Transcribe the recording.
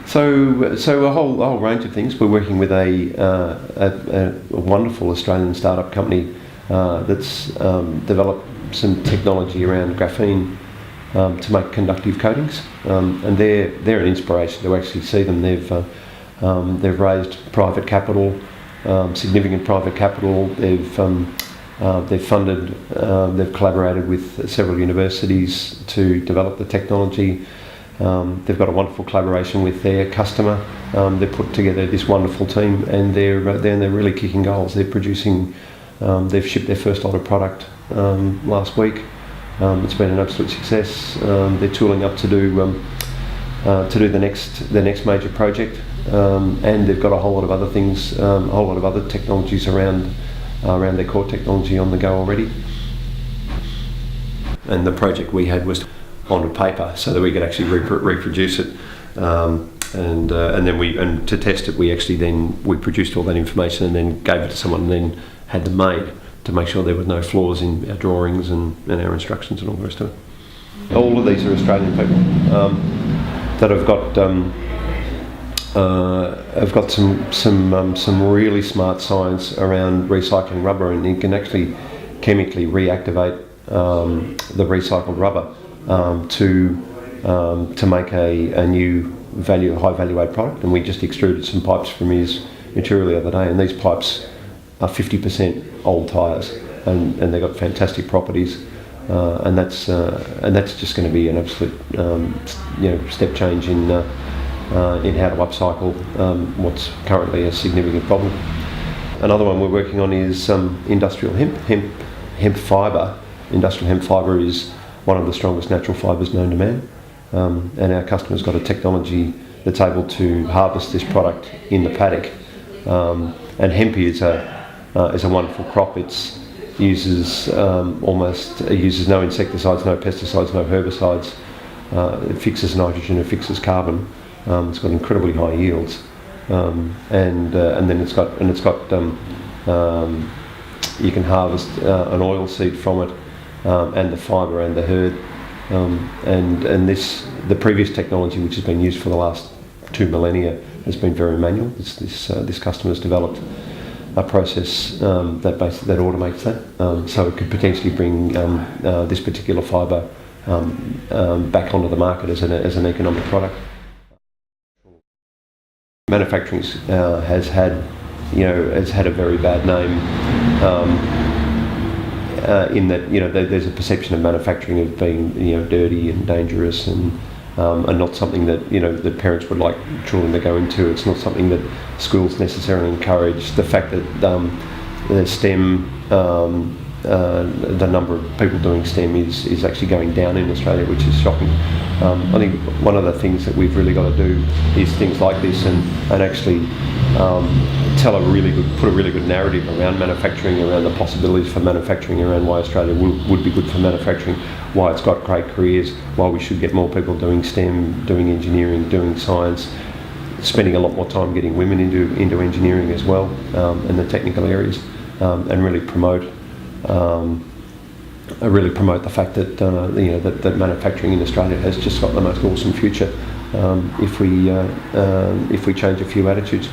So a whole range of things. We're working with a wonderful Australian startup company that's developed some technology around graphene to make conductive coatings, and they're an inspiration to actually see them. They've raised private capital, significant private capital. They've funded, they've collaborated with several universities to develop the technology. They've got a wonderful collaboration with their customer. They've put together this wonderful team, and they're really kicking goals. They're producing. They've shipped their first lot of product last week. It's been an absolute success. They're tooling up to do the next major project, and they've got a whole lot of other things, a whole lot of other technologies around their core technology on the go already. And the project we had was onto paper so that we could actually reproduce it, and then to test it we produced all that information and then gave it to someone and then had them made to make sure there were no flaws in our drawings and our instructions and all the rest of it. All of these are Australian people that have got some really smart science around recycling rubber, and you can actually chemically reactivate the recycled rubber to make a new high value add product. And we just extruded some pipes from his material the other day, and these pipes are 50% old tyres, and they've got fantastic properties, and that's just going to be an absolute step change in how to upcycle what's currently a significant problem. Another one we're working on is industrial hemp fibre. Industrial hemp fibre is one of the strongest natural fibres known to man, and our customer's got a technology that's able to harvest this product in the paddock. And hemp is a wonderful crop. It uses no insecticides, no pesticides, no herbicides. It fixes nitrogen, it fixes carbon. It's got incredibly high yields, and then it's got you can harvest an oil seed from it, and the fibre and the herd, and the previous technology, which has been used for the last 2 millennia, has been very manual. This customer's developed a process that automates that, so it could potentially bring this particular fibre back onto the market as an economic product. Manufacturing has had a very bad name, in that there's a perception of manufacturing as being dirty and dangerous and not something that that parents would like children to go into. It's not something that schools necessarily encourage. The fact that the STEM, the number of people doing STEM is actually going down in Australia, which is shocking. I think one of the things that we've really got to do is things like this and actually put a really good narrative around manufacturing, around the possibilities for manufacturing, around why Australia would be good for manufacturing, why it's got great careers, why we should get more people doing STEM, doing engineering, doing science, spending a lot more time getting women into engineering as well, and the technical areas, and really promote the fact that that manufacturing in Australia has just got the most awesome future if we change a few attitudes.